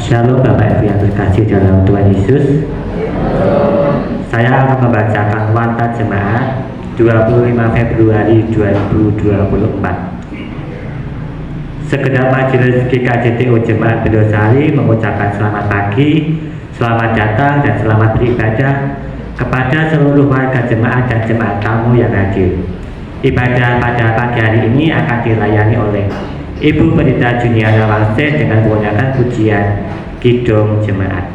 Shalom Bapak Ibu yang terkasih dalam Tuhan Yesus. Saya akan membacakan warta jemaat 25 Februari 2024. Segenap majelis GKJTO Jemaat Bedosari mengucapkan selamat pagi, selamat datang dan selamat beribadah kepada seluruh warga jemaat dan jemaat tamu yang hadir. Ibadah pada pagi hari ini akan dilayani oleh Ibu Pendeta Juniana Wangse dengan menggunakan pujian Kidung Jemaat.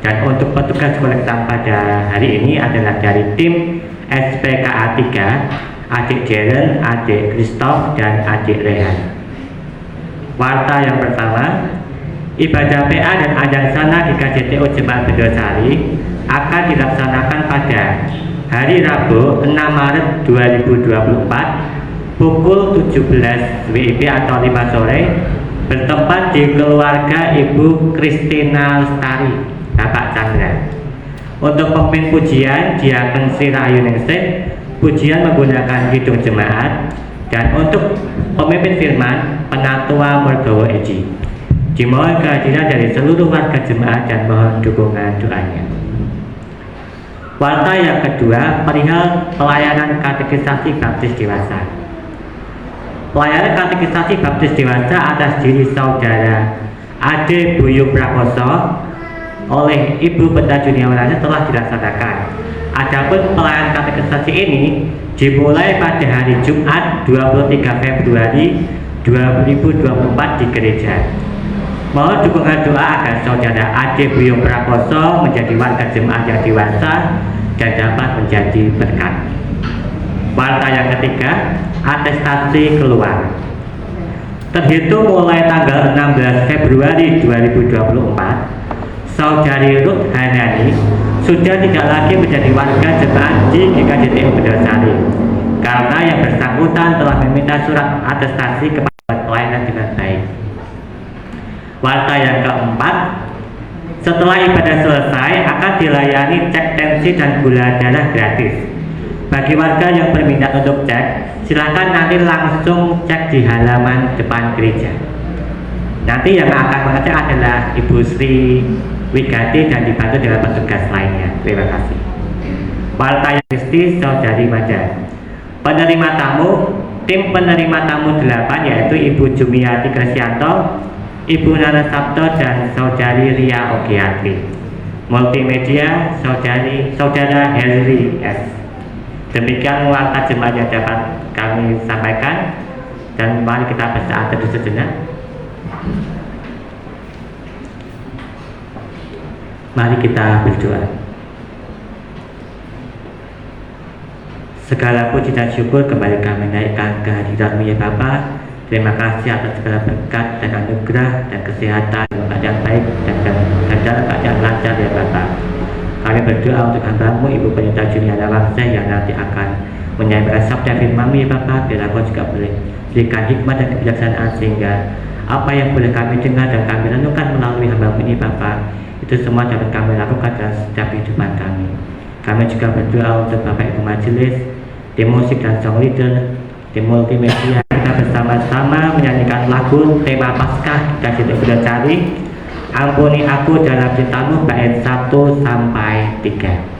Dan untuk petugas kolektan pada hari ini adalah dari tim SPKA 3, Adik Jeren, Adik Kristof, dan Adik Rehan. Warta yang pertama, ibadah PA dan ajang sana GKJTO Jemaat Bedosari akan dilaksanakan pada hari Rabu 6 Maret 2024 pukul 17 WIB atau 5 sore bertempat di keluarga Ibu Kristina Lestari, Bapak Chandra. Untuk pemimpin pujian Diaken Sri Rahayu Ningsih, pujian menggunakan Kidung Jemaat, dan untuk pemimpin firman Penatua Merdowo Eji. Dimohon kehadiran dari seluruh warga jemaat dan mohon dukungan doanya. Warta yang kedua, perihal pelayanan katekisasi baptis dewasa. Pelayanan katekisasi baptis dewasa atas diri saudara Ade Buyung Prakoso oleh Ibu Pendeta Juniana telah dilaksanakan. Adapun pelayanan katekisasi ini dimulai pada hari Jumat 23 Februari 2024 di gereja. Mohon dukungan doa agar saudara Ade Buyung Prakoso menjadi warga jemaat yang dewasa dan dapat menjadi berkat. Warta yang ketiga, atestasi keluar. Terhitung mulai tanggal 16 Februari 2024, Saudari Ruth Hanani sudah tidak lagi menjadi warga jemaat di GKJTO Bedosari karena yang bersangkutan telah meminta surat atestasi kepada pelayanan dengan baik. Warta yang keempat, setelah ibadah selesai akan dilayani cek tensi dan gula darah gratis. Bagi warga yang berminat untuk cek, silakan nanti langsung cek di halaman depan gereja. Nanti yang akan mengecek adalah Ibu Sri Wigati dan dibantu dengan petugas lainnya. Terima kasih. Warta yang Kristi Saudari Maja. Penerima tamu, tim penerima tamu 8 yaitu Ibu Jumiati Kresianto, Ibu Nana Sabto, dan Saudari Ria Ogiatri. Multimedia Saudara Henry S. Demikian warta jemaat yang dapat kami sampaikan, dan mari kita bersaat teduh sejenak. Mari kita berdoa. Segala puji dan syukur kembali kami naikkan kehadiran-Mu ya Bapa. Terima kasih atas segala berkat dan anugerah dan kesehatan dalam keadaan baik dan dalam keadaan lancar ya Bapa. Kami berdoa untuk hamba-Mu Ibu Pendeta Juniana Wangse yang nanti akan menyampaikan sabda firman-Mu ya Bapa. Biar Engkau juga boleh berikan hikmat dan kebijaksanaan sehingga apa yang boleh kami dengar dan kami renungkan melalui hamba-Mu ini Bapa, itu semua dapat kami lakukan dalam setiap kehidupan kami. Kami juga berdoa untuk Bapak Ibu Majelis, tim musik dan song leader, tim multimedia. Kita bersama-sama menyanyikan lagu tema Paskah GKJTO Bedosari, Ampuni Aku Dalam Cinta-Mu, bait 1 sampai 3.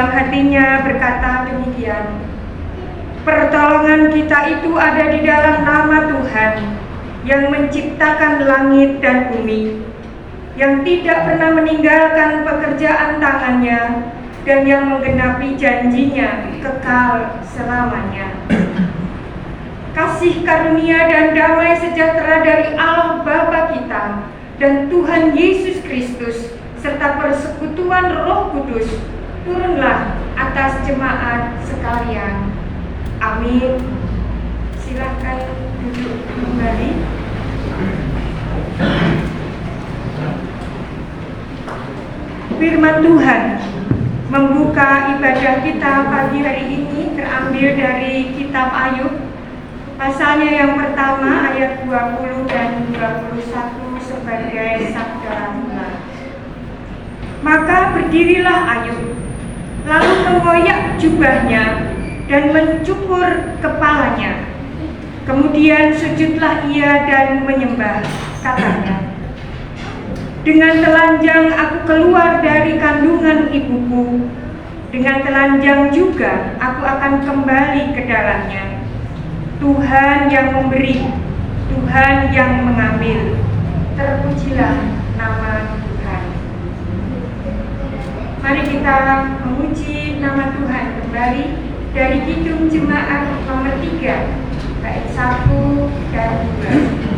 dalam hatinya berkata demikian, pertolongan kita itu ada di dalam nama Tuhan yang menciptakan langit dan bumi, yang tidak pernah meninggalkan pekerjaan tangannya dan yang menggenapi janjinya kekal selamanya. Kasih karunia dan damai sejahtera dari Allah Bapa kita dan Tuhan Yesus Kristus serta persekutuan Roh Kudus turunlah atas jemaat sekalian. Amin. Silakan duduk kembali. Firman Tuhan membuka ibadah kita pagi hari ini terambil dari kitab Ayub, pasalnya yang pertama ayat 20 dan 21 sebagai sabda Tuhan. Maka berdirilah Ayub, lalu mengoyak jubahnya dan mencukur kepalanya. Kemudian sujudlah ia dan menyembah, katanya, dengan telanjang aku keluar dari kandungan ibuku, dengan telanjang juga aku akan kembali ke dalamnya. Tuhan yang memberi, Tuhan yang mengambil, terpujilah nama Tuhan. Mari kita memuji nama Tuhan kembali dari Kidung Jemaat nomor 3, bait 1 dan 2.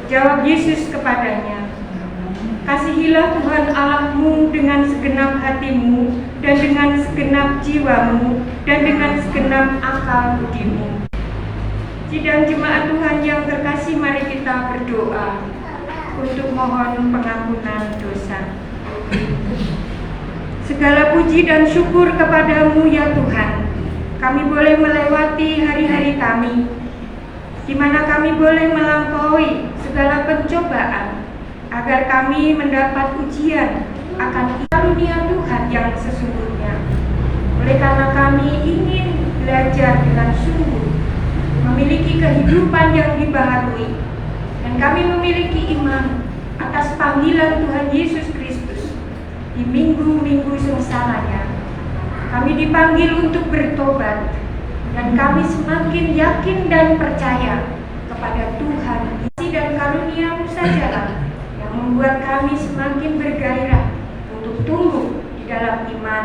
Jawab Yesus kepadanya, kasihilah Tuhan Allahmu dengan segenap hatimu dan dengan segenap jiwamu dan dengan segenap akal budimu. Sidang jemaat Tuhan yang terkasih, mari kita berdoa untuk mohon pengampunan dosa. Segala puji dan syukur kepadamu ya Tuhan. Kami boleh melewati hari-hari kami, di mana kami boleh melampaui segala pencobaan, agar kami mendapat ujian akan karunia Tuhan yang sesungguhnya. Oleh karena kami ingin belajar dengan sungguh, memiliki kehidupan yang dibaharui, dan kami memiliki iman atas panggilan Tuhan Yesus Kristus di minggu-minggu sengsaranya. Kami dipanggil untuk bertobat, dan kami semakin yakin dan percaya kepada Tuhan. Kasih dan karunia-Mu sajalah yang membuat kami semakin bergairah untuk tumbuh di dalam iman,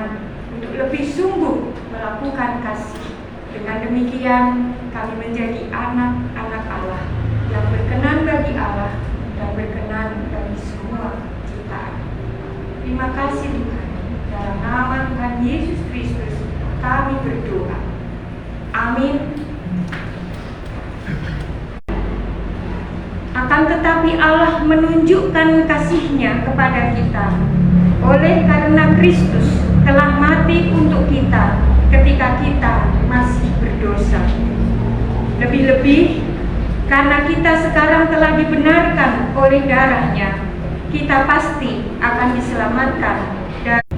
untuk lebih sungguh melakukan kasih. Dengan demikian kami menjadi anak-anak Allah yang berkenan bagi Allah dan berkenan bagi semua ciptaan. Terima kasih Tuhan. Dalam nama Tuhan Yesus Kristus kami berdoa. Amin. Akan tetapi Allah menunjukkan kasih-Nya kepada kita oleh karena Kristus telah mati untuk kita ketika kita masih berdosa. Lebih-lebih karena kita sekarang telah dibenarkan oleh darah-Nya, kita pasti akan diselamatkan dari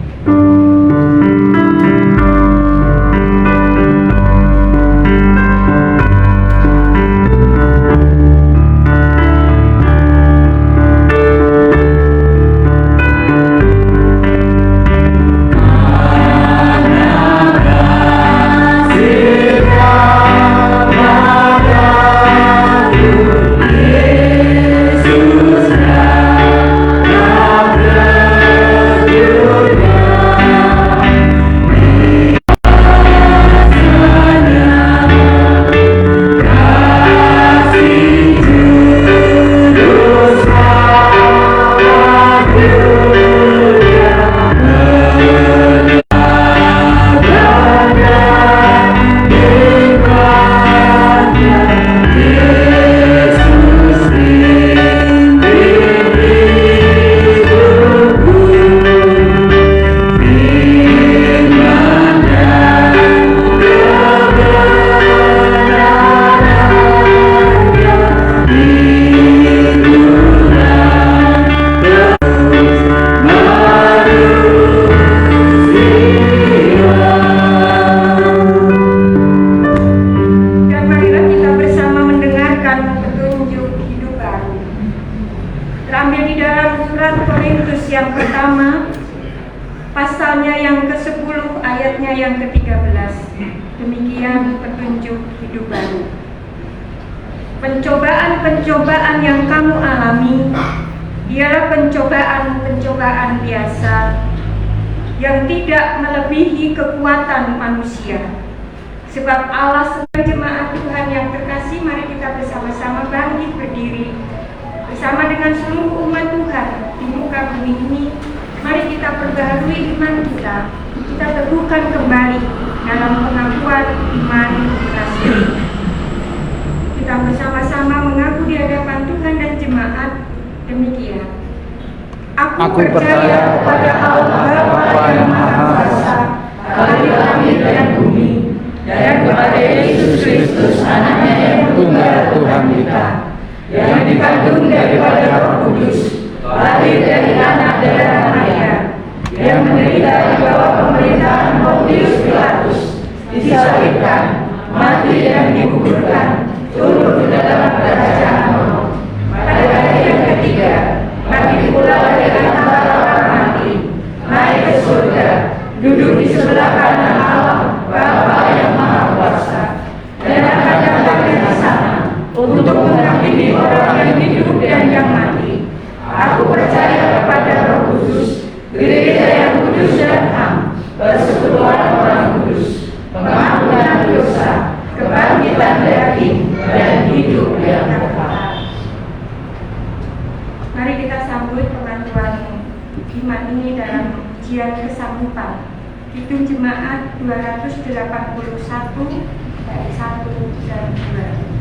dalam surat Korintus yang pertama, pasalnya yang ke-10, ayatnya yang ke-13. Demikian petunjuk hidup baru. Pencobaan-pencobaan yang kamu alami ialah pencobaan-pencobaan biasa yang tidak melebihi kekuatan manusia. Sebab Allah sebagai jemaat Tuhan yang terkasih, mari kita bersama-sama bangkit berdiri bersama dengan seluruh umat Tuhan di muka bumi ini. Mari kita perbaharui iman kita teguhkan kembali dalam pengakuan iman Katolik. Kita bersama-sama mengaku di hadapan Tuhan dan jemaat demikian. Aku percaya kepada Allah Bapa yang Maha Kuasa, Khalil langit dan bumi, dan kepada Yesus Kristus, Anaknya yang tunggal Tuhan kita, yang dikandung daripada Roh Kudus, lahir dari anak darah Maria, yang menderita di bawah pemerintahan Pontius Pilatus, disalibkan, mati dan dikuburkan, turun ke dalam kerajaan Allah. Pada hari yang ketiga, bangkit pula dari antara orang mati, naik ke surga, duduk di sebelah kanan Allah Bapa yang Maha Kuasa, dan akan datang dari sana untuk menghakimi orang yang hidup dan yang mati. Aku percaya kepada Roh Kudus, gereja yang kudus dan am, persekutuan orang kudus, pengampunan dosa, kebangkitan daging, dan hidup yang kekal. Mari kita sambut pengakuan iman ini dalam ujian kesanggupan. Hitung jemaat 281 dari 1 dan 2.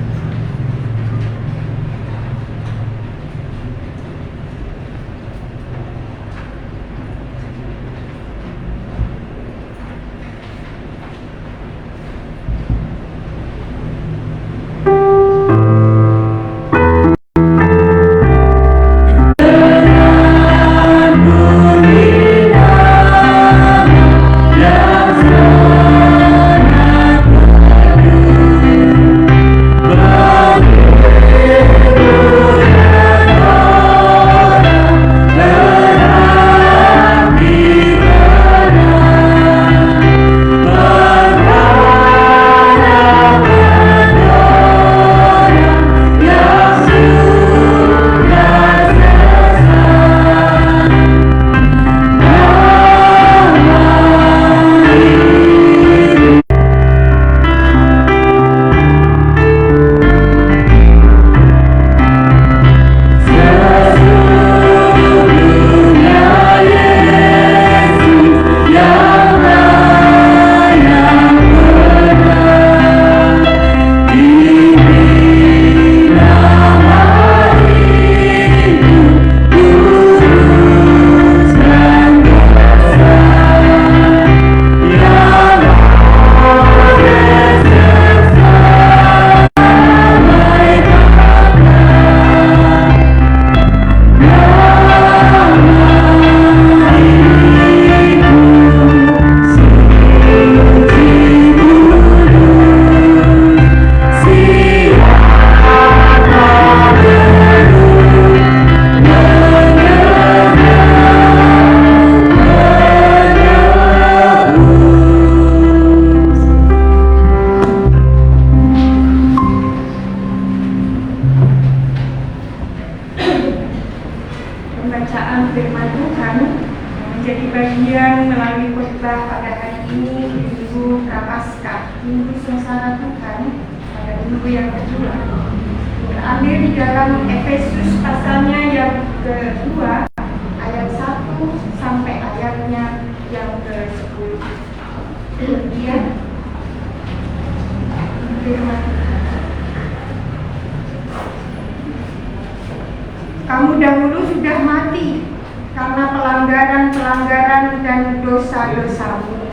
Kamu dahulu sudah mati karena pelanggaran-pelanggaran dan dosa-dosamu.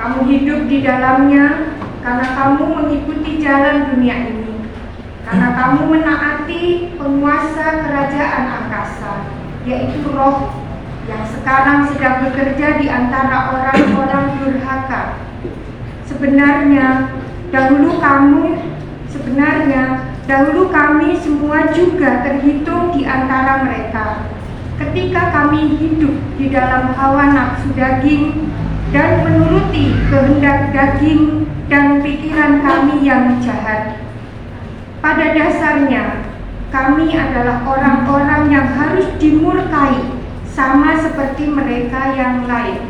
Kamu hidup di dalamnya karena kamu mengikuti jalan dunia ini, karena kamu menaati penguasa kerajaan angkasa, yaitu roh yang sekarang sedang bekerja di antara orang-orang durhaka. Sebenarnya Dahulu kami semua juga terhitung di antara mereka, ketika kami hidup di dalam hawa nafsu daging dan menuruti kehendak daging dan pikiran kami yang jahat. Pada dasarnya, kami adalah orang-orang yang harus dimurkai sama seperti mereka yang lain.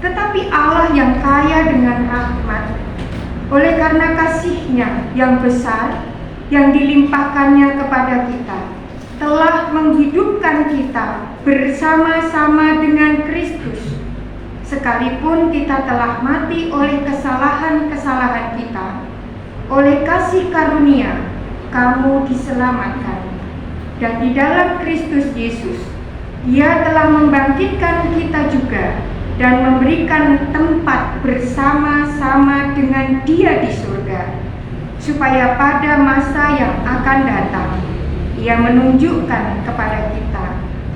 Tetapi Allah yang kaya dengan rahmat, oleh karena kasih-Nya yang besar yang dilimpahkannya kepada kita, telah menghidupkan kita bersama-sama dengan Kristus. Sekalipun kita telah mati oleh kesalahan-kesalahan kita, oleh kasih karunia kamu diselamatkan. Dan di dalam Kristus Yesus, Dia telah membangkitkan kita juga dan memberikan tempat bersama-sama dengan Dia di surga, supaya pada masa yang akan datang Ia menunjukkan kepada kita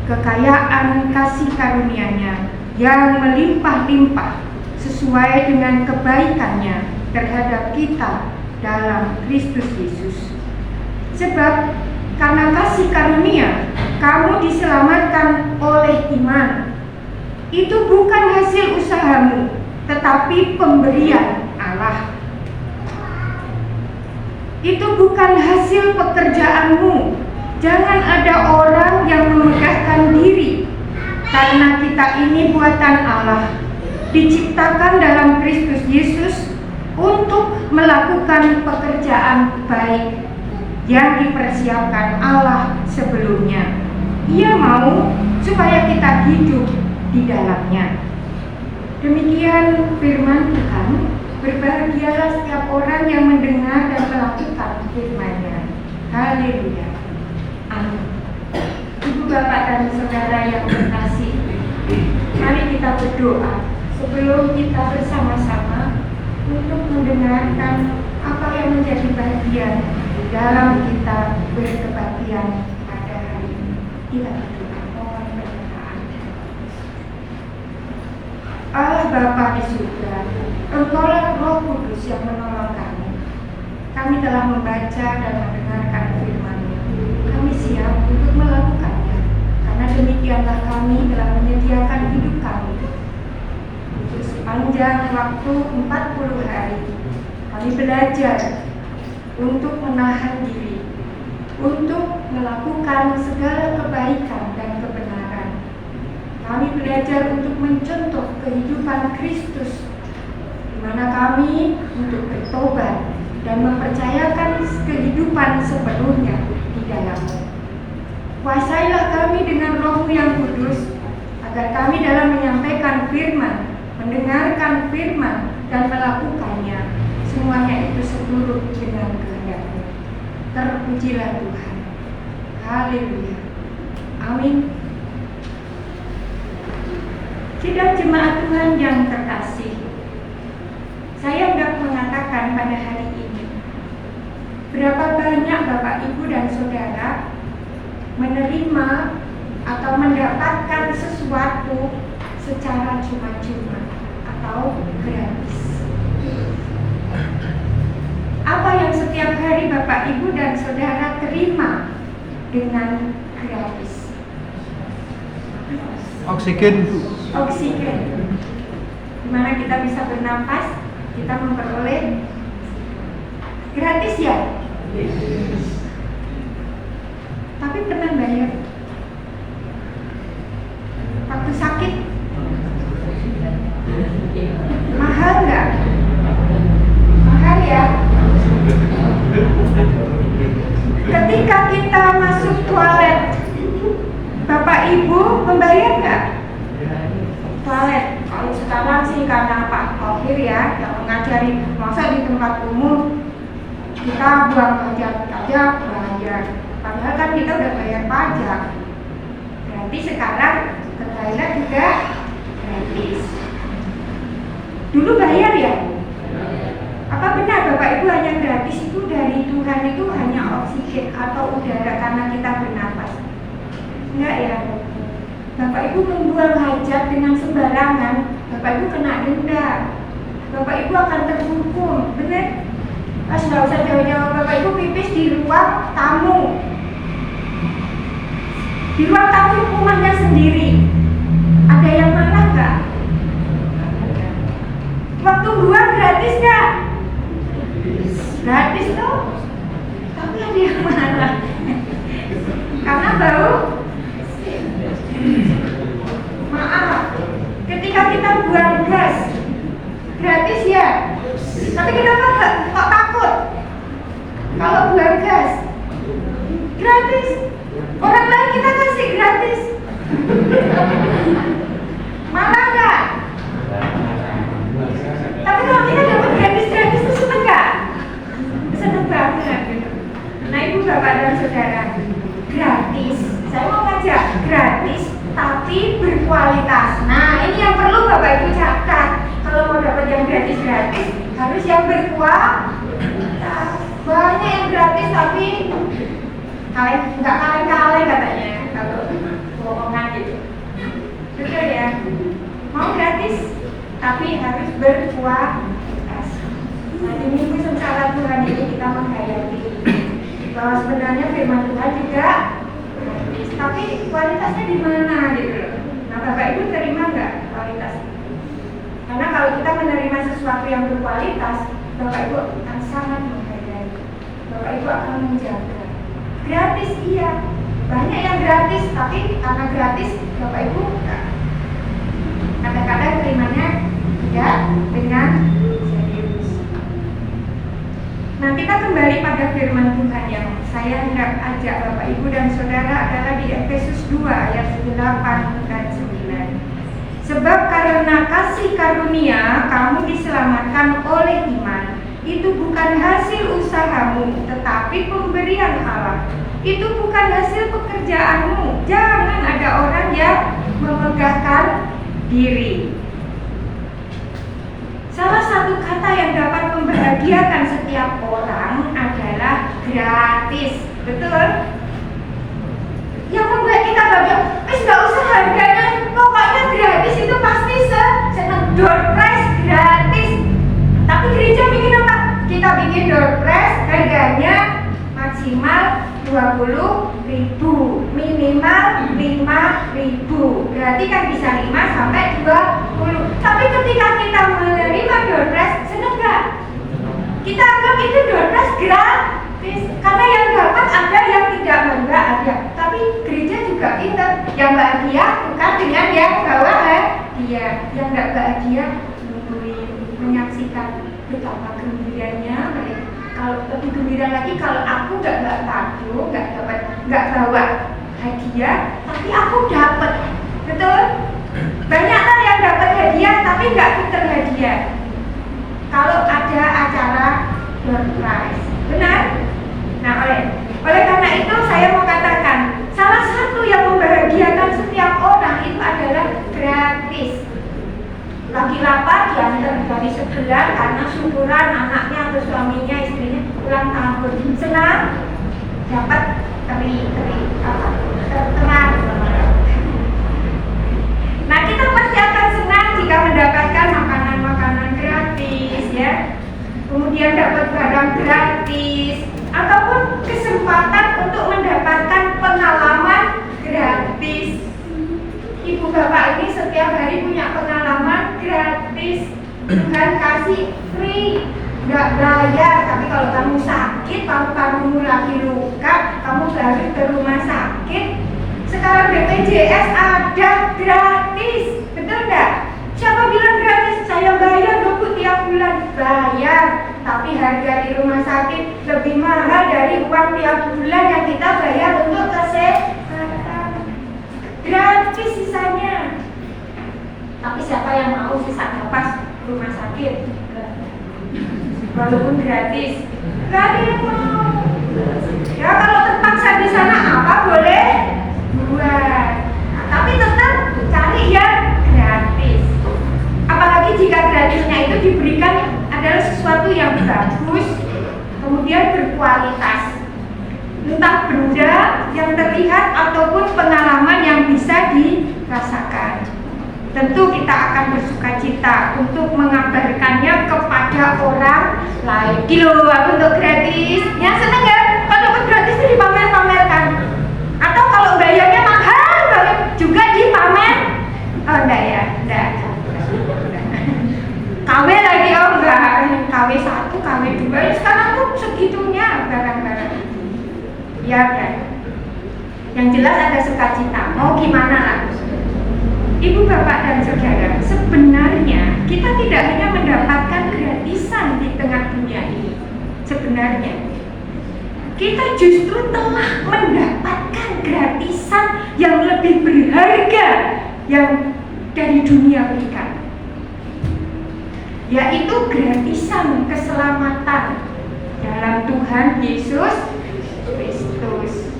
kekayaan kasih karunia-Nya yang melimpah-limpah sesuai dengan kebaikan-Nya terhadap kita dalam Kristus Yesus. Sebab karena kasih karunia kamu diselamatkan oleh iman. Itu bukan hasil usahamu, tetapi pemberian Allah. Itu bukan hasil pekerjaanmu. Jangan ada orang yang memegahkan diri, karena kita ini buatan Allah, diciptakan dalam Kristus Yesus untuk melakukan pekerjaan baik yang dipersiapkan Allah sebelumnya. Ia mau supaya kita hidup di dalamnya. Demikian firman Tuhan. Berbahagialah setiap orang yang mendengar dan melakukan firman-Nya. Haleluya. Amin. Ibu, bapak, dan saudara yang terkasih, mari kita berdoa sebelum kita bersama-sama untuk mendengarkan apa yang menjadi bagian di dalam kita berkebaktian pada hari ini. Kita berdoa, mohon berdoa. Allah Bapa di surga, Engkaulah Roh Kudus yang menolong kami. Kami telah membaca dan mendengarkan firman-Nya. Kami siap untuk melakukannya, karena demikianlah kami telah menyediakan hidup kami. Untuk sepanjang waktu 40 hari, kami belajar untuk menahan diri, untuk melakukan segala kebaikan dan kebenaran. Kami belajar untuk mencontoh kehidupan Kristus, di mana kami untuk bertobat dan mempercayakan kehidupan sepenuhnya di dalam-Mu. Kuasailah kami dengan Roh-Mu yang kudus, agar kami dalam menyampaikan firman, mendengarkan firman, dan melakukannya, semuanya itu seturut dengan kehendak-Mu. Terpujilah Tuhan. Haleluya. Amin. Sidang jemaat Tuhan yang terkasih, saya hendak mengatakan pada hari ini, berapa banyak Bapak, Ibu, dan Saudara menerima atau mendapatkan sesuatu secara cuma-cuma atau gratis. Apa yang setiap hari Bapak, Ibu, dan Saudara terima dengan gratis? Oksigen, Bu. Oksigen. Di mana kita bisa bernapas, kita memperoleh gratis ya? Tapi pernah bayar? Waktu sakit? Mahal nggak? Mahal ya? Ketika kita masuk toilet, Bapak Ibu membayar nggak? Toilet, kalau sekarang sih karena Pak Kohir ya yang mengajari, masa di tempat umum kita buang pajak aja bayar, padahal kan kita udah bayar pajak. Berarti sekarang ke toilet juga gratis. Dulu bayar ya? Apa benar Bapak Ibu hanya gratis itu dari Tuhan itu hanya oksigen atau udara karena kita bernapas? Enggak ya? Bapak Ibu membuang hajat dengan sembarangan, Bapak Ibu kena denda, Bapak Ibu akan terhukum, benar? Pas nggak usah jauh-jauh, Bapak Ibu pipis di ruang tamu. Di ruang tamu rumahnya sendiri. Ada yang marah nggak? Waktu buang gratis nggak? Gratis tuh. Tapi ada yang marah. Karena bau. Maaf, ketika kita buang gas gratis ya. Tapi kenapa kok takut? Kalau buang gas gratis, orang lain kita kasih gratis, malah enggak. Tapi kalau kita dapat gratis itu seneng nggak? Seneng banget gitu. Nah ibu bapak dan saudara, gratis. Saya mau ngajak gratis tapi berkualitas. Nah ini yang perlu bapak ibu catat. Kalau mau dapat yang gratis harus yang berkualitas. Banyak yang gratis tapi nggak kaleng katanya kalau bohongan gitu. Betul ya? Mau gratis tapi harus berkualitas. Nah di minggu sengsara Tuhan ini kita menghayati bahwa sebenarnya firman Tuhan juga gratis, tapi kualitasnya di mana gitu loh. Nah bapak ibu terima nggak kualitas? Karena kalau kita menerima sesuatu yang berkualitas, bapak ibu akan sangat menghargai. Bapak ibu akan menjaga. Gratis iya, banyak yang gratis, tapi karena gratis bapak ibu kadang-kadang terimanya tidak dengan serius. Nah kita kembali pada firman Tuhan yang saya hendak ajak bapak ibu dan saudara adalah di Efesus 2 ayat 8 dan 9. Sebab karena kasih karunia kamu diselamatkan oleh iman. Itu bukan hasil usahamu, tetapi pemberian Allah. Itu bukan hasil pekerjaanmu. Jangan ada orang yang memegahkan diri. Salah satu kata yang dapat membahagiakan setiap orang adalah gratis. Betul? Yang membuat kita bahagia, nggak usah harganya, pokoknya gratis itu pasti seneng. Door prize gratis. Tapi gereja bikin apa? Kita bikin door prize harganya maksimal 20.000, minimal 5.000. Berarti kan bisa 5 sampai 20. Tapi ketika kita menerima door prize, seneng nggak? Kita anggap itu door prize gratis. Karena yang dapat ada, yang tidak bangga ada. Tapi gereja juga pintar. Yang bahagia bukan dengan yang bawa hadiah. Yang nggak bahagia menyaksikan betapa gembiranya mereka. Kalau lebih gembira lagi kalau aku nggak kado, nggak bawa hadiah, tapi aku dapat. Betul? Banyak kan yang dapat hadiah tapi nggak puter hadiah. Kalau ada acara door prize, benar? Nah oleh karena itu saya mau katakan salah satu yang membahagiakan setiap orang itu adalah gratis. Lagi lapar diantar dari sebelah karena syukuran anaknya atau suaminya istrinya ulang tahun, senang dapat terang. Nah kita pasti akan senang jika mendapatkan makanan gratis ya, kemudian dapat barang gratis ataupun kesempatan untuk mendapatkan pengalaman gratis. Ibu bapak ini setiap hari punya pengalaman gratis. Tuhan kasih free, nggak bayar. Tapi kalau kamu sakit, paru-parumu lagi luka, kamu baru ke rumah sakit, sekarang BPJS ada gratis. Betul nggak? Siapa bilang gratis? Saya bayar dulu tiap bulan. Bayar, tapi harga di rumah sakit lebih mahal dari uang tiap bulan yang kita bayar untuk kesehatan. Gratis sisanya. Tapi siapa yang mau sisa nafas rumah sakit? Walaupun gratis, gak ada yang mau. Ya kalau terpaksa di sana apa boleh buat. Nah, tapi tetap cari yang gratis. Apalagi jika gratisnya itu diberikan adalah sesuatu yang bagus, kemudian berkualitas. Entah benda yang terlihat ataupun pengalaman yang bisa dirasakan. Tentu kita akan bersukacita untuk mengabarkannya kepada orang lain. Kilo aku untuk gratis, ya seneng ya? Kalau dapat barang-barang itu. Ya kan? Yang jelas ada sukacita. Mau gimana lagi? Ibu, bapak, dan saudara, sebenarnya kita tidak hanya mendapatkan gratisan di tengah dunia ini. Sebenarnya kita justru telah mendapatkan gratisan yang lebih berharga yang dari dunia berikan, yaitu gratisan keselamatan dalam Tuhan Yesus Kristus.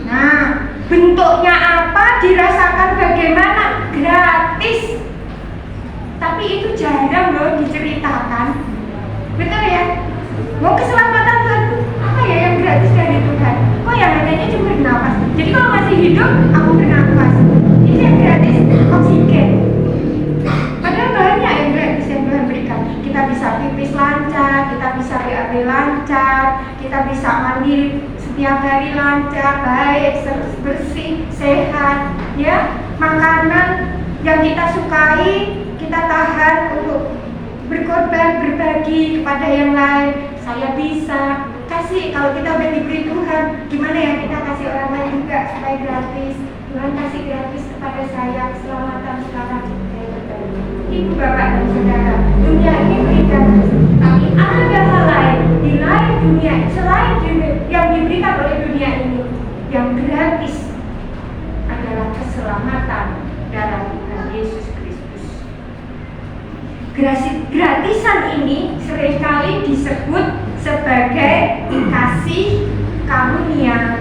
Nah, bentuknya apa, dirasakan bagaimana? Gratis. Tapi itu jarang loh diceritakan. Betul ya? Mau keselamatan Tuhan apa ya yang gratis dari Tuhan? Oh yang katanya cuma bernafas. Jadi kalau masih hidup, aku bernafas. Ini yang gratis, oksigen. Padahal banyak yang gratis yang Tuhan berikan. Kita bisa pipis lancar, kita bisa BAB lancar, kita bisa mandi setiap hari lancar, baik, bersih, sehat, ya. Makanan yang kita sukai, kita tahan untuk berkorban, berbagi kepada yang lain. Saya bisa kasih, kalau kita udah diberi Tuhan, gimana ya kita kasih orang lain juga supaya gratis. Tuhan kasih gratis kepada saya keselamatan sekarang. Ibu, bapak, dan saudara, dunia ini berikan, tapi ada hal lain di lain dunia, selain dunia yang diberikan oleh dunia ini, yang gratis adalah keselamatan dalam Tuhan Yesus Kristus. Gratisan ini seringkali disebut sebagai kasih karunia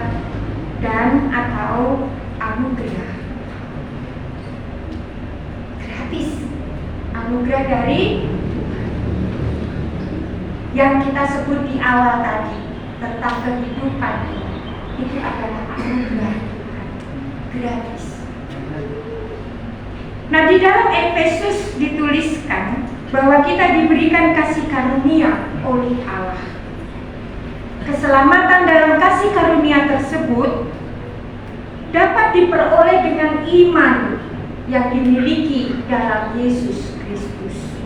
dan atau anugerah. Gratis, anugerah dari yang kita sebut di awal tadi tentang kehidupan itu adalah anugerah Tuhan, gratis. Nah, di dalam Efesus dituliskan bahwa kita diberikan kasih karunia oleh Allah. Keselamatan dalam kasih karunia tersebut dapat diperoleh dengan iman yang dimiliki dalam Yesus Kristus.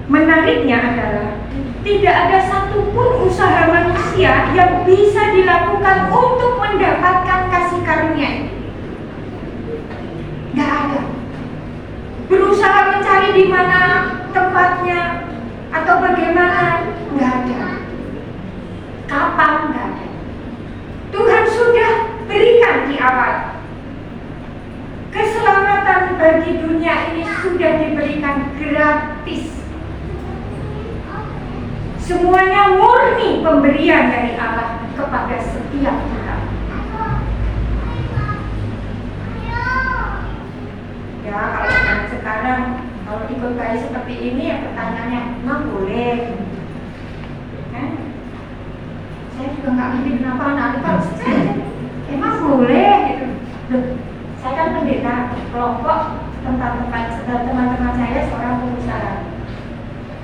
Menariknya adalah tidak ada satupun usaha manusia yang bisa dilakukan untuk mendapatkan kasih karunia ini. Tidak ada. Berusaha mencari di mana tempatnya atau bagaimana, tidak ada. Kapan, tidak ada. Tuhan sudah berikan di awal. Keselamatan bagi dunia ini sudah diberikan gratis. Semuanya murni pemberian dari Allah kepada setiap kita. Ya, kalau sekarang kalau ikut bayi seperti ini ya pertanyaannya, emang boleh? Saya juga nggak ngerti kenapa anak kalau emang boleh gitu. Loh, saya kan pendeta kelompok tempat-tempat teman-teman saya seorang pengusaha.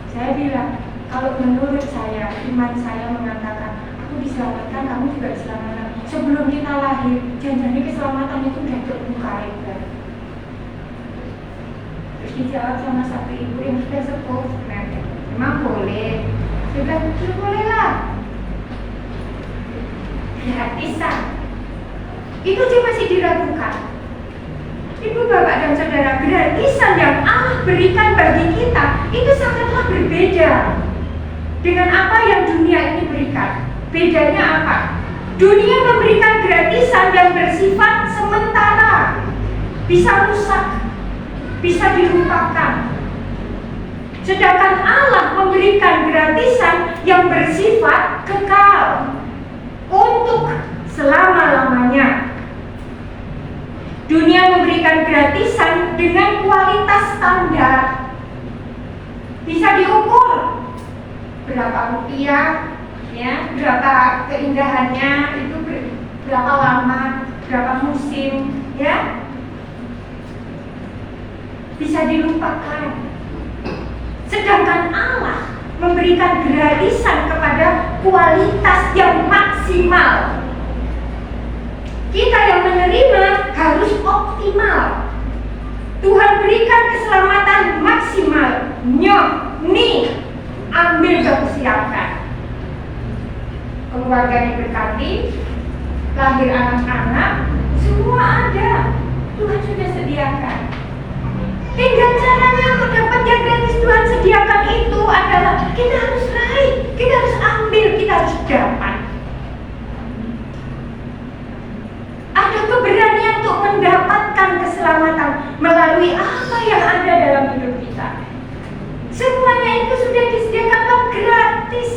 Saya bilang, kalau menurut saya, iman saya mengatakan aku diselamatkan, kamu juga diselamatkan. Sebelum kita lahir, janji keselamatan itu udah terbuka. Terus dijawab sama satu ibu yang sudah sepuh, sebenarnya memang boleh. Sudah, boleh lah. Gratisan. Itu sih masih diragukan. Ibu, bapak, dan saudara, gratisan yang Allah berikan bagi kita itu sangatlah berbeda dengan apa yang dunia ini berikan. Bedanya apa? Dunia memberikan gratisan yang bersifat sementara, bisa rusak, bisa dilupakan. Sedangkan Allah memberikan gratisan yang bersifat kekal untuk selama-lamanya. Dunia memberikan gratisan dengan kualitas standar, bisa diukur berapa rupiah, ya, berapa keindahannya, itu berapa lama, berapa musim, ya, bisa dilupakan. Sedangkan Allah memberikan gratisan kepada kualitas yang maksimal. Kita yang menerima harus optimal. Tuhan berikan keselamatan maksimal, ni ambil kamu siapkan. Keluarga diberkati, lahir anak-anak, semua ada. Tuhan sudah sediakan. Tinggal caranya untuk dapat yang gratis Tuhan sediakan itu adalah kita harus raih, kita harus ambil, kita harus dapat. Ada keberanian untuk mendapatkan keselamatan melalui apa yang ada dalam hidup kita. Semuanya itu sudah disediakan gratis.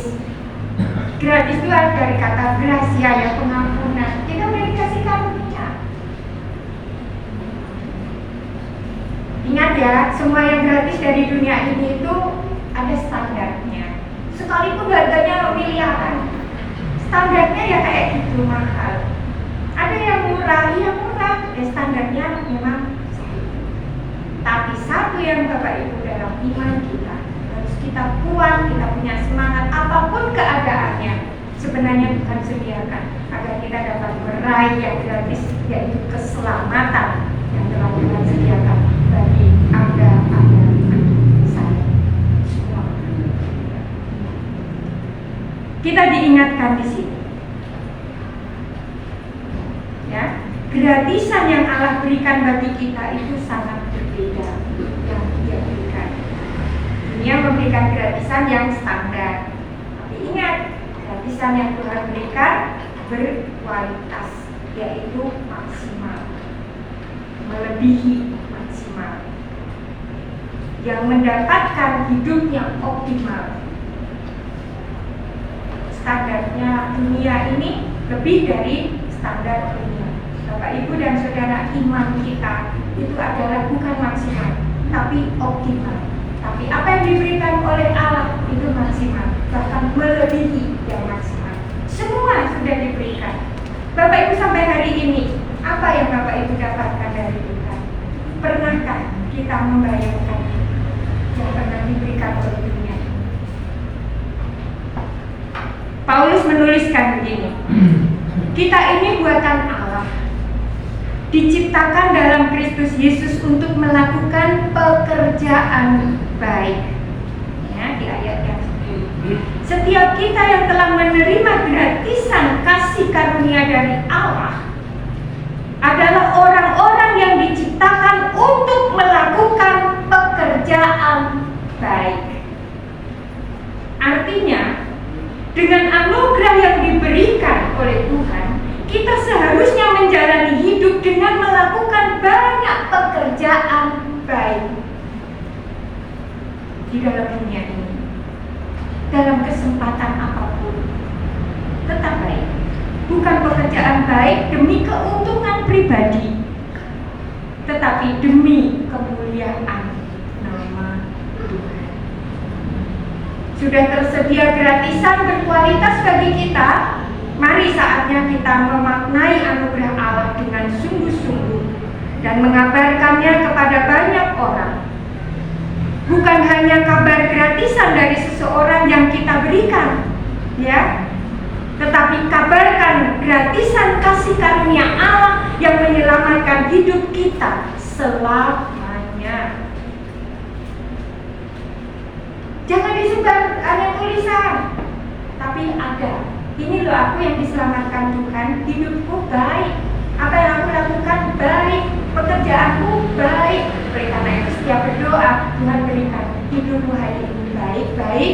Gratis itu dari kata gracia, ya, pengampunan. Kita sudah dikasih karunia. Ingat ya, semua yang gratis dari dunia ini itu ada standarnya. Sekalipun harganya miliaran, standarnya ya kayak gitu, mahal. Ada yang murah, ya standarnya memang segitu. Tapi satu yang Bapak Ibu dalam iman kita, harus kita kuat, kita punya semangat apapun keadaannya. Sebenarnya Tuhan sediakan agar kita dapat meraih yang gratis, yaitu keselamatan yang telah Tuhan sediakan bagi Anda, saya, semua. Kita diingatkan di sini. Ya, gratisan yang Allah berikan bagi kita itu sangat berbeda yang Dia berikan. Dunia memberikan gratisan yang standar, tapi ingat, gratisan yang Tuhan berikan berkualitas, yaitu maksimal, melebihi maksimal, yang mendapatkan hidup yang optimal. Standarnya dunia ini lebih dari standar dunia. Bapak Ibu dan Saudara, iman kita itu adalah bukan maksimal, tapi optimal. Tapi apa yang diberikan oleh Allah itu maksimal, bahkan melebihi yang maksimal. Semua sudah diberikan. Bapak Ibu sampai hari ini, apa yang Bapak Ibu dapatkan dari Tuhan? Pernahkah kita membayangkan yang pernah diberikan oleh dunia? Paulus menuliskan begini, kita ini buatan Allah, diciptakan dalam Kristus Yesus untuk melakukan pekerjaan baik. Ya, di ayat yang 10. Setiap kita yang telah menerima gratisan kasih karunia dari Allah adalah orang-orang yang diciptakan untuk melakukan pekerjaan baik. Artinya, dengan anugerah yang diberikan oleh Tuhan, kita seharusnya menjalani hidup dengan melakukan banyak pekerjaan baik di dalam dunia ini. Dalam kesempatan apapun, tetap baik. Bukan pekerjaan baik demi keuntungan pribadi, tetapi demi kemuliaan nama Tuhan. Sudah tersedia gratisan berkualitas bagi kita. Mari saatnya kita memaknai anugerah Allah dengan sungguh-sungguh dan mengabarkannya kepada banyak orang. Bukan hanya kabar gratisan dari seseorang yang kita berikan, ya, tetapi kabarkan gratisan kasih karunia Allah yang menyelamatkan hidup kita selamanya. Jangan disebar hanya tulisan, tapi ada. Ini loh aku yang diselamatkan Tuhan, hidupku baik, apa yang aku lakukan baik, pekerjaanku baik. Oleh karena itu setiap berdoa, Tuhan berikan hidupmu hari ini baik-baik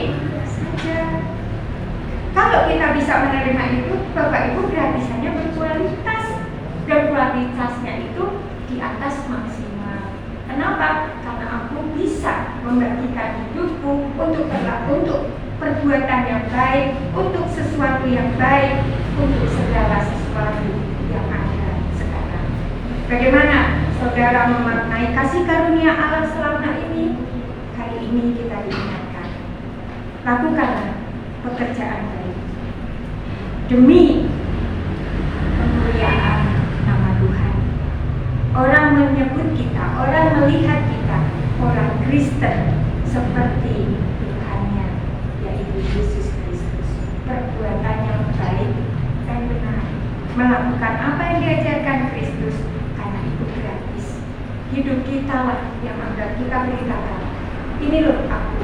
saja. Kalau kita bisa menerima itu, Bapak Ibu, gratisannya berkualitas, dan kualitasnya itu di atas maksimal. Kenapa? Karena aku bisa membagikan hidupku untuk perbuatan yang baik, untuk sesuatu yang baik, untuk segala sesuatu yang ada sekarang. Bagaimana saudara memaknai kasih karunia Allah selama ini? Hari ini kita diingatkan, lakukanlah pekerjaan baik demi kemuliaan nama Tuhan. Orang menyebut kita, orang melihat kita, orang Kristen seperti Tuhannya, yaitu Yesus Kristus. Perbuatan yang baik dan benar, melakukan apa yang diajarkan Kristus, karena itu gratis. Hidup kita lah yang akan kita beritakan, ini loh aku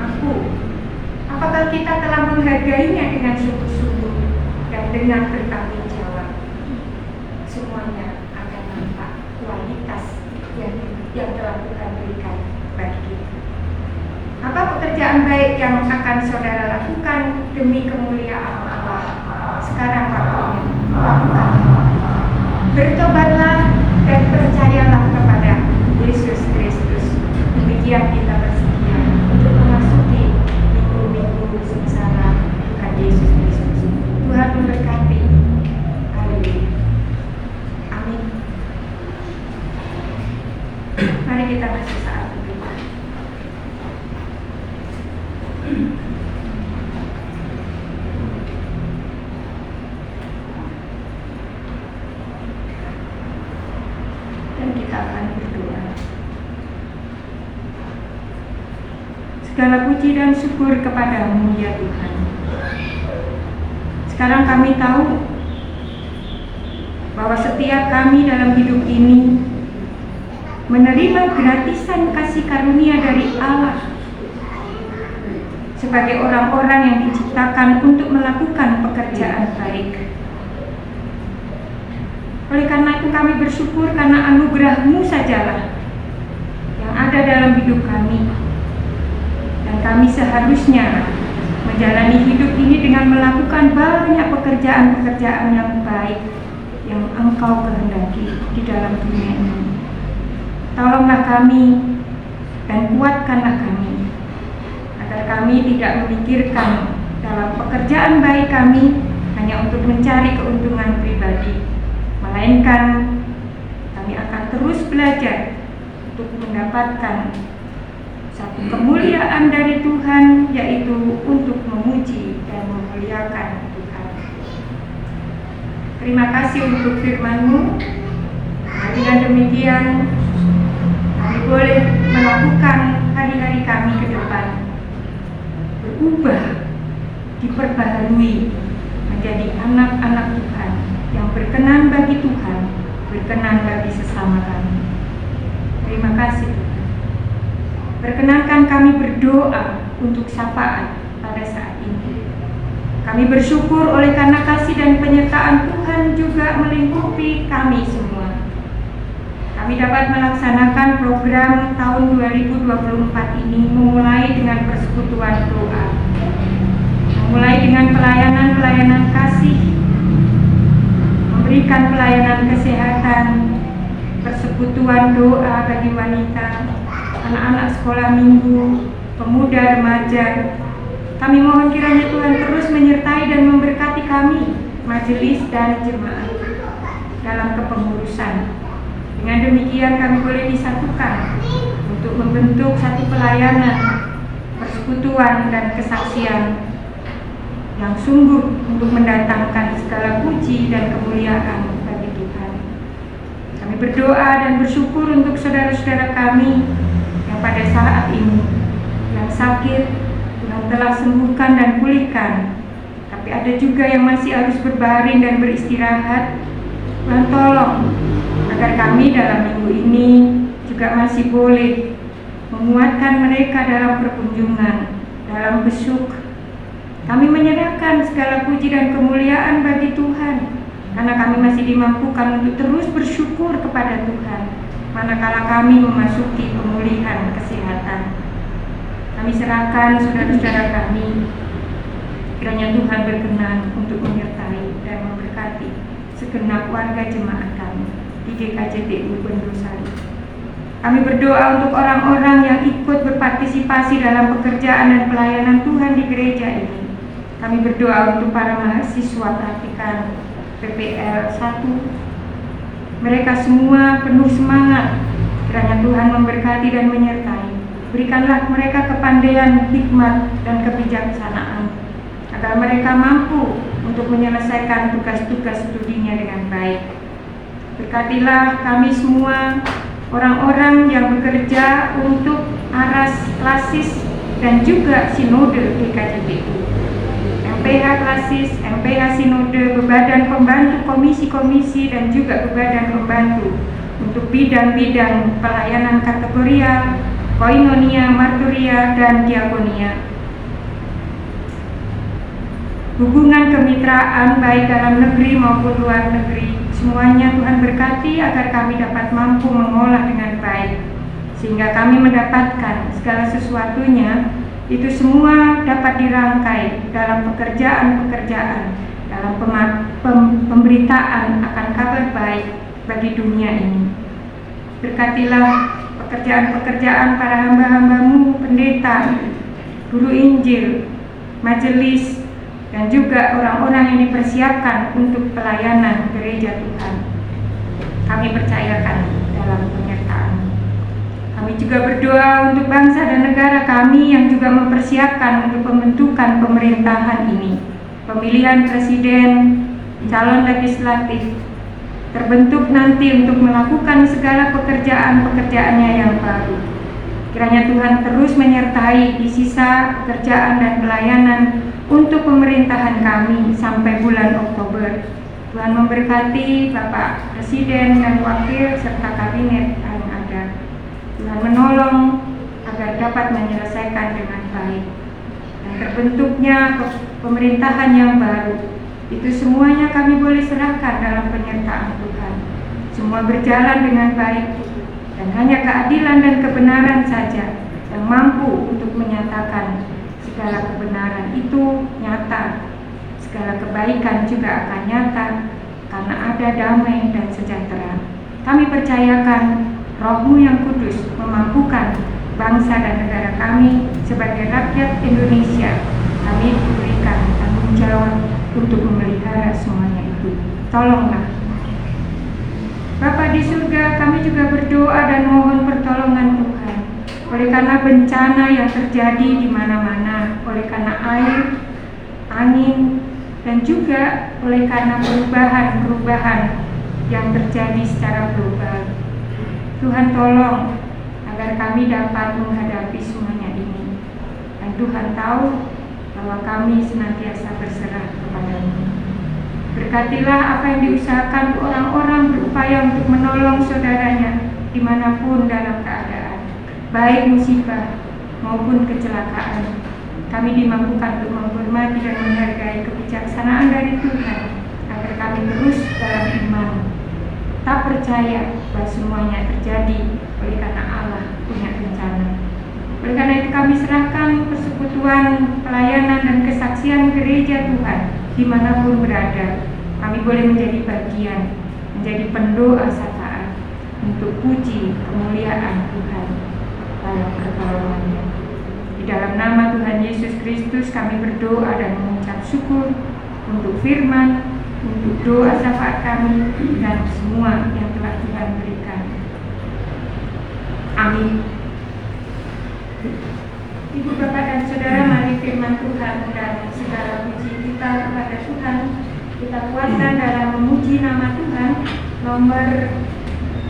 aku. Apakah kita telah menghargainya dengan sungguh-sungguh dan dengan bertanggung jawab? Semuanya akan nampak kualitas yang telah Tuhan berikan bagi kita. Apa pekerjaan baik yang akan saudara lakukan demi kemuliaan Allah? Sekarang waktunya lakukan. Bertobatlah dan percayalah kepada Yesus Kristus. Demikian kita bersedia untuk memasuki minggu-minggu sengsara Tuhan Yesus Kristus. Tuhan memberkati. Haleluya. Amin. Mari kita masuk saat berdoa. Dan kita akan berdoa. Segala puji dan syukur kepadamu ya Tuhan. Sekarang kami tahu bahwa setiap kami dalam hidup ini menerima gratisan kasih karunia dari Allah sebagai orang-orang yang diciptakan untuk melakukan pekerjaan baik. Oleh karena itu kami bersyukur karena anugerah-Mu sajalah yang ada dalam hidup kami. Dan kami seharusnya menjalani hidup ini dengan melakukan banyak pekerjaan-pekerjaan yang baik yang Engkau kehendaki di dalam dunia ini. Tolonglah kami dan kuatkanlah kami agar kami tidak memikirkan dalam pekerjaan baik kami hanya untuk mencari keuntungan pribadi, melainkan kami akan terus belajar untuk mendapatkan satu kemuliaan dari Tuhan, yaitu untuk memuji dan memuliakan Tuhan. Terima kasih untuk firman-Mu. Dengan demikian kami boleh melakukan hari-hari kami ke depan berubah, diperbaharui menjadi anak-anak Tuhan yang berkenan bagi Tuhan, berkenan bagi sesama kami. Terima kasih Tuhan. Perkenankan kami berdoa untuk syafaat pada saat ini. Kami bersyukur oleh karena kasih dan penyertaan Tuhan juga melingkupi kami semua. Kami dapat melaksanakan program tahun 2024 ini memulai dengan persekutuan doa, memulai dengan pelayanan-pelayanan kasih, memberikan pelayanan kesehatan, persekutuan doa bagi wanita, anak-anak sekolah minggu, pemuda remaja. Kami mohon kiranya Tuhan terus menyertai dan memberkati kami, majelis dan jemaat dalam kepengurusan. Dengan demikian kami boleh disatukan untuk membentuk satu pelayanan, persekutuan dan kesaksian yang sungguh untuk mendatangkan segala puji dan kemuliaan bagi Tuhan. Kami berdoa dan bersyukur untuk saudara-saudara kami yang pada saat ini yang sakit, Tuhan telah sembuhkan dan pulihkan. Tapi ada juga yang masih harus berbaring dan beristirahat. Tuhan tolong agar kami dalam minggu ini juga masih boleh menguatkan mereka dalam perkunjungan, dalam besuk. Kami menyerahkan segala puji dan kemuliaan bagi Tuhan, karena kami masih dimampukan untuk terus bersyukur kepada Tuhan manakala kami memasuki pemulihan kesehatan. Kami serahkan saudara-saudara kami, kiranya Tuhan berkenan untuk menyertai dan memberkati segenap warga jemaat kami di GKJTU Bendosari. Kami berdoa untuk orang-orang yang ikut berpartisipasi dalam pekerjaan dan pelayanan Tuhan di gereja ini. Kami berdoa untuk para mahasiswa praktikan PPL 1. Mereka semua penuh semangat. Kiranya Tuhan memberkati dan menyertai. Berikanlah mereka kepandaian, hikmat, dan kebijaksanaan, agar mereka mampu untuk menyelesaikan tugas-tugas studinya dengan baik. Berkatilah kami semua, orang-orang yang bekerja untuk Aras Klasis dan juga Sinode GKJTU, MPH Klasis, MPH Sinode, bebadan pembantu komisi-komisi dan juga bebadan pembantu untuk bidang-bidang pelayanan kategorial, koinonia, marturia, dan diakonia. Hubungan kemitraan baik dalam negeri maupun luar negeri, semuanya Tuhan berkati agar kami dapat mampu mengolah dengan baik, sehingga kami mendapatkan segala sesuatunya, itu semua dapat dirangkai dalam pekerjaan-pekerjaan, dalam pemberitaan akan kabar baik bagi dunia ini. Berkatilah pekerjaan-pekerjaan para hamba-hambamu, pendeta, guru Injil, majelis, dan juga orang-orang yang dipersiapkan untuk pelayanan gereja Tuhan. Kami percayakan dalam penyertaan. Kami juga berdoa untuk bangsa dan negara kami yang juga mempersiapkan untuk pembentukan pemerintahan ini. Pemilihan presiden, calon legislatif, terbentuk nanti untuk melakukan segala pekerjaan-pekerjaannya yang baru. Kiranya Tuhan terus menyertai di sisa pekerjaan dan pelayanan untuk pemerintahan kami sampai bulan Oktober. Tuhan memberkati Bapak Presiden dan Wakil serta Kabinet yang ada. Tuhan menolong agar dapat menyelesaikan dengan baik. Dan terbentuknya pemerintahan yang baru, itu semuanya kami boleh serahkan dalam penyertaan Tuhan. Semua berjalan dengan baik, dan hanya keadilan dan kebenaran saja yang mampu untuk menyatakan segala kebenaran itu nyata, segala kebaikan juga akan nyata, karena ada damai dan sejahtera. Kami percayakan Roh-Mu yang kudus memampukan bangsa dan negara kami sebagai rakyat Indonesia. Kami diberikan tanggung jawab untuk memelihara semuanya itu. Tolonglah Bapa di surga, kami juga berdoa dan mohon pertolongan Tuhan. Oleh karena bencana yang terjadi di mana-mana, oleh karena air, angin, dan juga oleh karena perubahan-perubahan yang terjadi secara global. Tuhan tolong agar kami dapat menghadapi semuanya ini. Dan Tuhan tahu bahwa kami senantiasa berserah kepada-Mu. Berkatilah apa yang diusahakan orang-orang berupaya untuk menolong saudaranya dimanapun dalam keadaan, baik musibah maupun kecelakaan. Kami dimampukan untuk menghormati dan menghargai kebijaksanaan dari Tuhan, agar kami terus dalam iman, tak percaya bahwa semuanya terjadi oleh karena Allah punya rencana. Oleh karena itu kami serahkan persekutuan, pelayanan, dan kesaksian gereja Tuhan dimanapun berada. Kami boleh menjadi bagian, menjadi pendoa syafaat untuk puji kemuliaan Tuhan dalam pertolongannya. Di dalam nama Tuhan Yesus Kristus kami berdoa dan mengucap syukur untuk firman, untuk doa syafaat kami, dan semua yang telah Tuhan berikan. Amin. Ibu, Bapak, dan Saudara, mari firman Tuhan dan segala puji kita kepada Tuhan kita kuatkan dalam memuji nama Tuhan. Nomor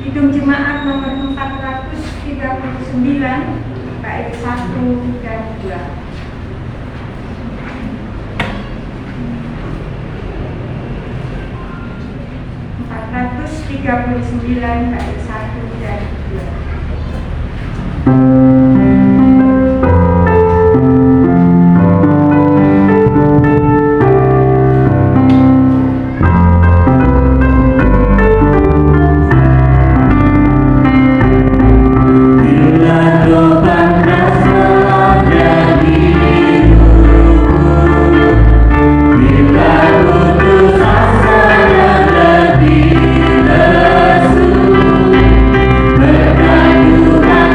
Hitung Jemaat nomor 439 bait 1 dan 2. 439 bait 1 dan 2.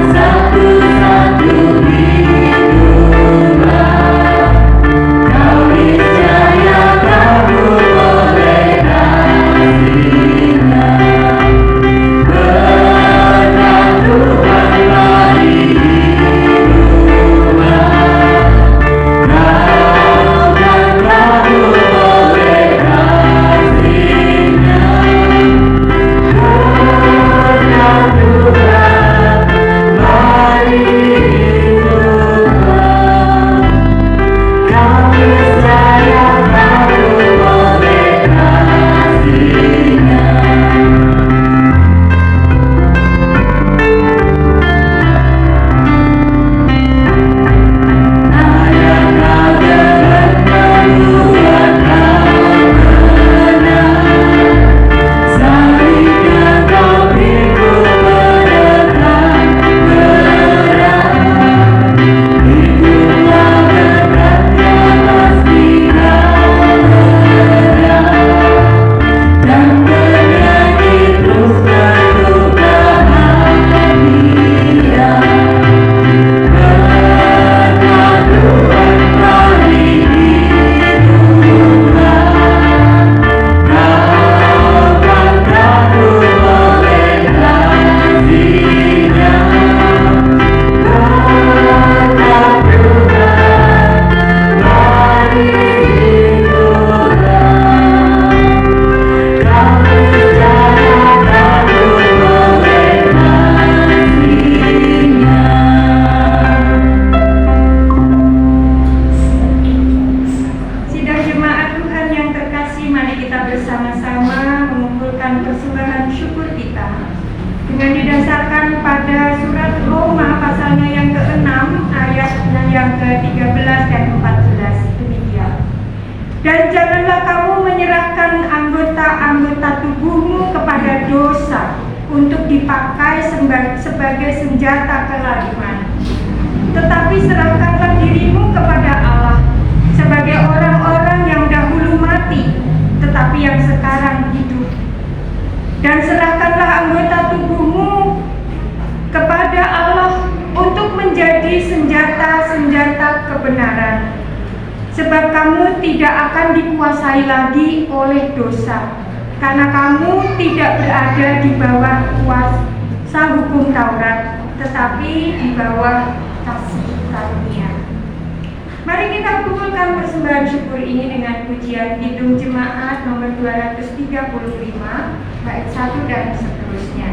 Satu anggota tubuhmu kepada dosa untuk dipakai sebagai senjata kelaliman. Tetapi serahkanlah dirimu kepada Allah sebagai orang-orang yang dahulu mati, tetapi yang sekarang hidup. Dan serahkanlah anggota tubuhmu kepada Allah untuk menjadi senjata-senjata kebenaran. Sebab kamu tidak akan dikuasai lagi oleh dosa, karena kamu tidak berada di bawah kuasa hukum Taurat, tetapi di bawah kasih karunia. Mari kita kumpulkan persembahan syukur ini dengan pujian Kidung Jemaat nomor 235 bait 1 dan seterusnya.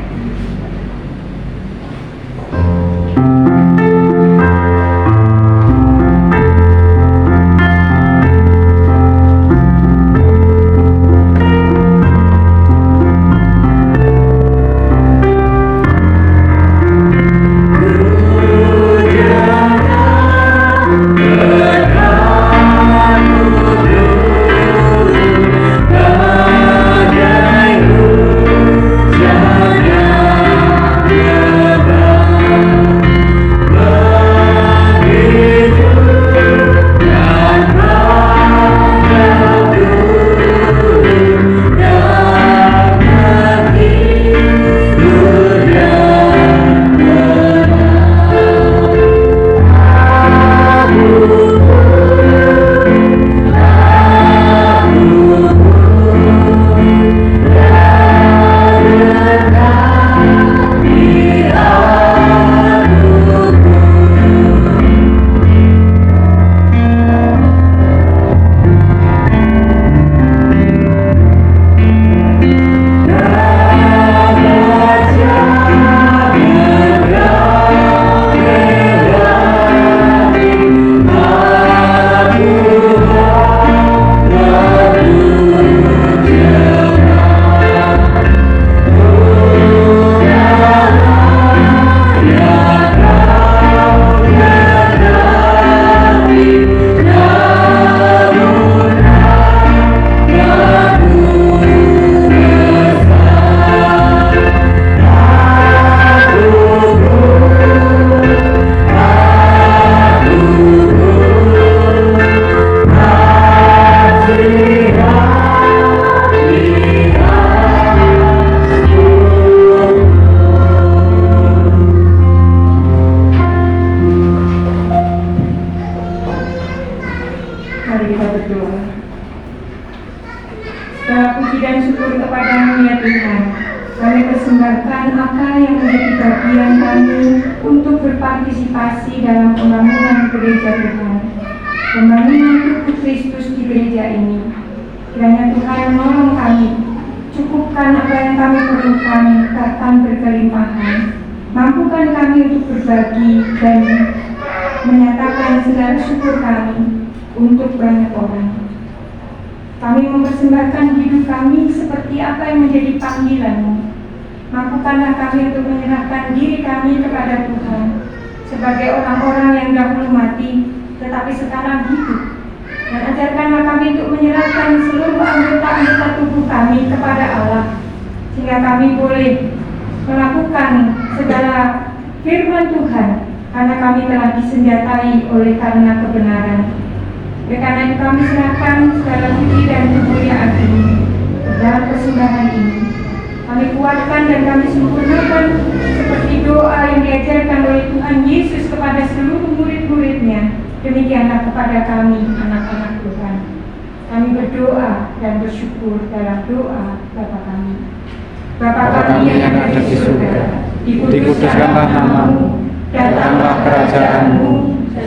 Dikuduskanlah namamu, datanglah kerajaanmu,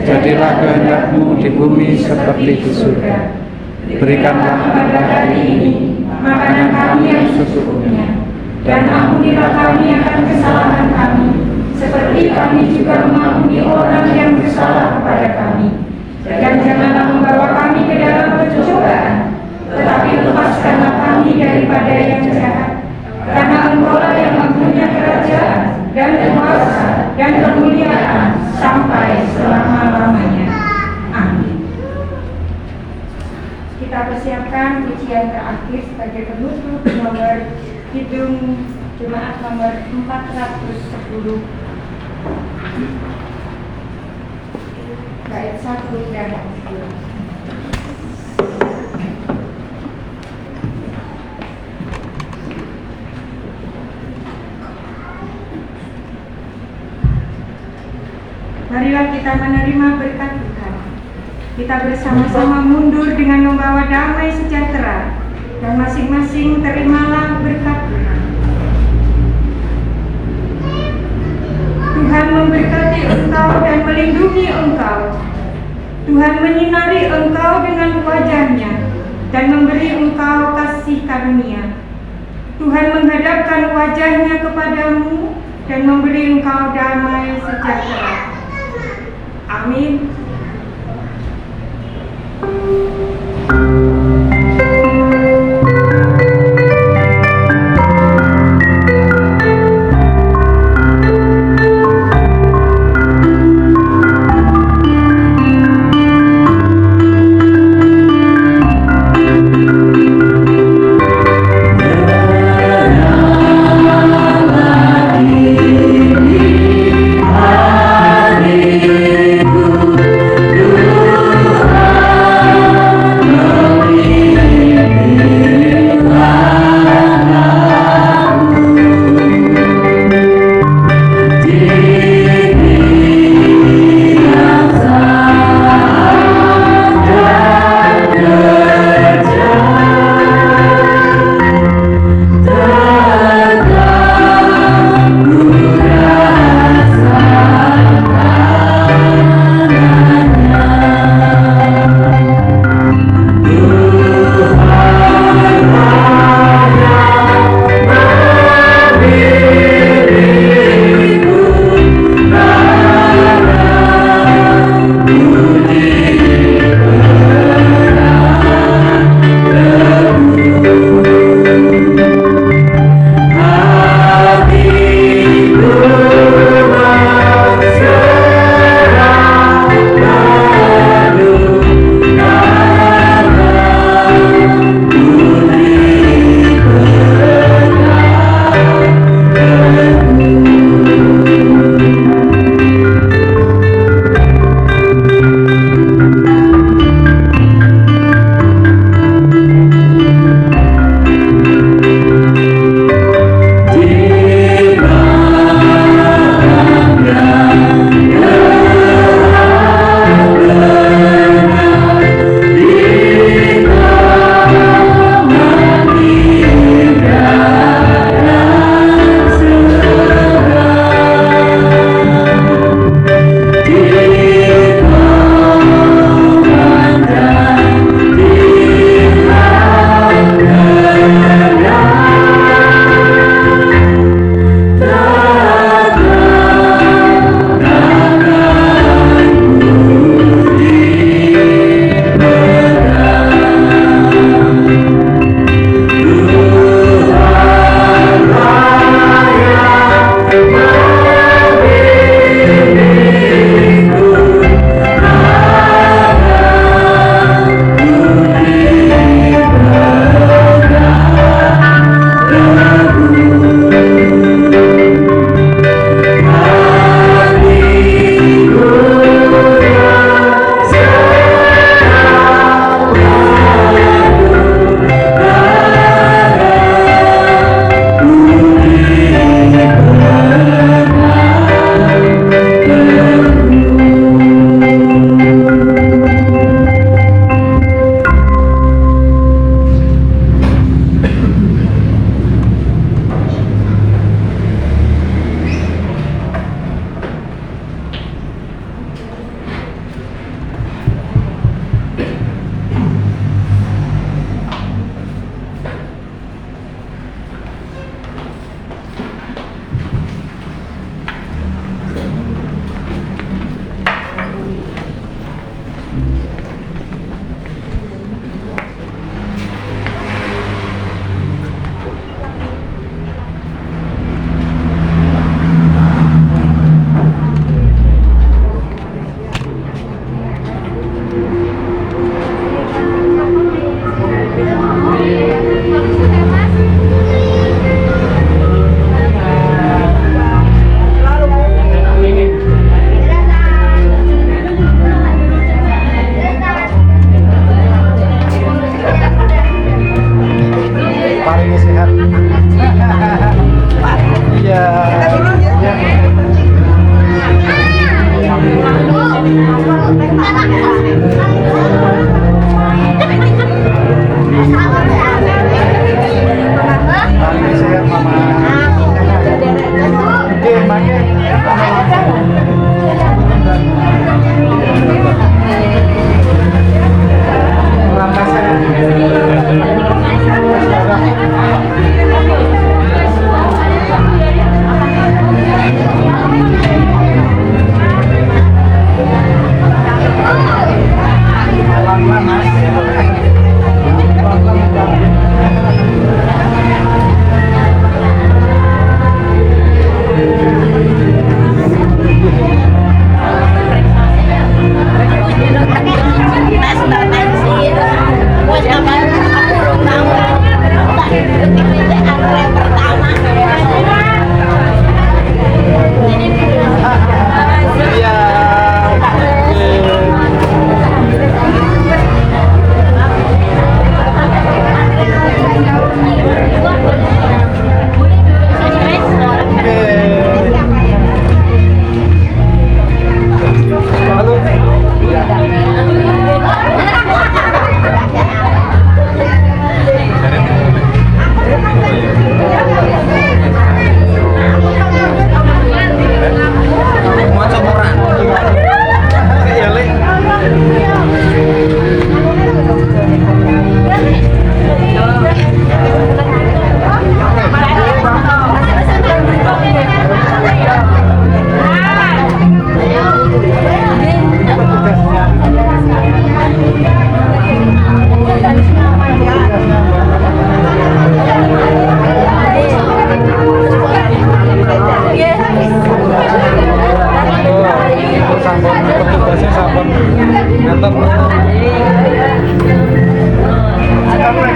jadilah kehendak-Mu di bumi seperti di surga. Berikanlah kepada hari ini makanan kami yang secukupnya, dan ampunilah kami akan kesalahan kami, seperti kami juga mengampuni orang yang bersalah kepada kami. Dan janganlah membawa kami ke dalam pencobaan, tetapi lepaskanlah kami daripada yang jahat. Karena Engkau-lah yang mempunyai kerajaan dan kuasa dan kemuliaan sampai selama-lamanya. Amin. Kita persiapkan pujian terakhir sebagai penutup nomor Kidung Jemaat nomor 410. Bait 1 dan 2. Marilah kita menerima berkat Tuhan. Kita bersama-sama mundur dengan membawa damai sejahtera, dan masing-masing terimalah berkat Tuhan. Tuhan memberkati engkau dan melindungi engkau. Tuhan menyinari engkau dengan wajah-Nya dan memberi engkau kasih karunia. Tuhan menghadapkan wajah-Nya kepadamu dan memberi engkau damai sejahtera. Amin.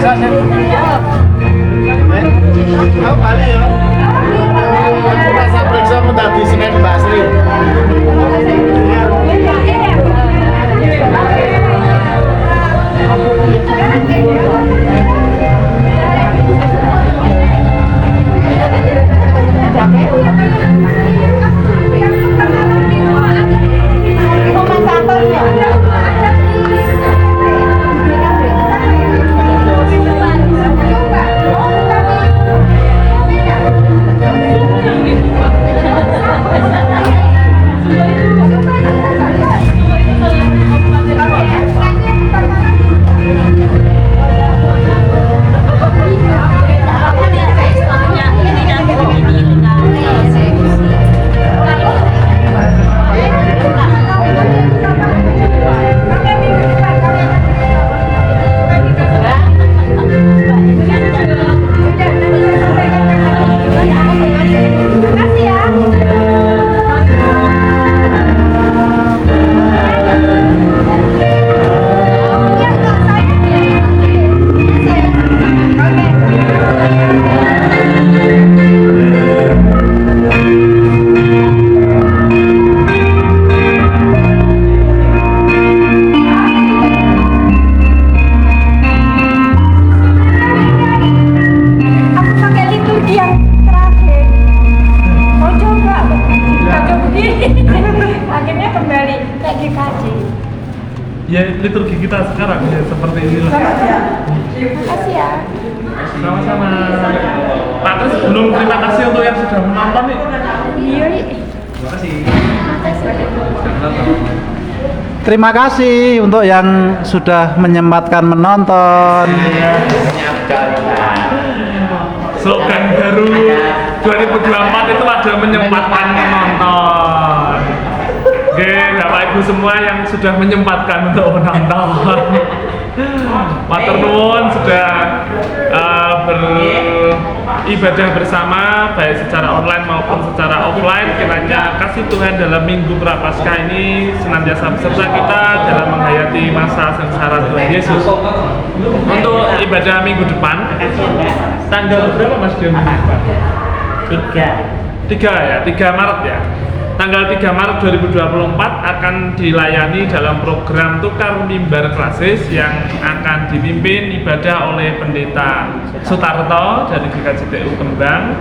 periksa sih. Aku balik ya. Aku rasa periksa minta di Senin Mbak Sri. Akhirnya kembali kayak GKJ. Ya, liturgi kita sekarang ya seperti inilah. Makasih ya. Sama-sama. Pak Kris, belum terima kasih untuk yang sudah menonton nih. Iya. Terima kasih. Terima kasih untuk yang sudah menyempatkan menonton. Slogan baru 2024 itu ada menyempatkan menonton. Oke, Bapak Ibu semua yang sudah menyempatkan untuk menonton. Matur nuwun sudah beribadah bersama baik secara online maupun secara offline. Kiranya kasih Tuhan dalam Minggu Prapaskah ini senantiasa beserta kita dalam menghayati masa sengsara Tuhan Yesus. Untuk ibadah minggu depan, tanggal berapa Mas Dion? 3 ya, 3 Maret ya. Tanggal 3 Maret 2024 akan dilayani dalam program Tukar Mimbar Klasis yang akan dipimpin ibadah oleh Pendeta Sutarto dari GKJTU Kembang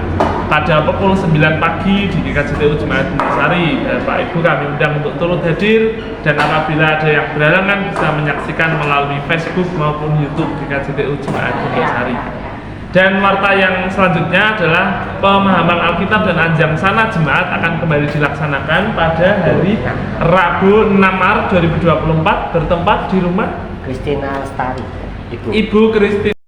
pada pukul 9 pagi di GKJTU Jemaat Bundesari. Bapak Ibu kami undang untuk turut hadir, dan apabila ada yang berhalangan bisa menyaksikan melalui Facebook maupun YouTube GKJTU Jemaat Bundesari. Dan warta yang selanjutnya adalah pemahaman Alkitab dan Anjang Sana Jemaat akan kembali dilaksanakan pada hari Rabu 6 Maret 2024 bertempat di rumah Christina Lestari, Ibu Christina.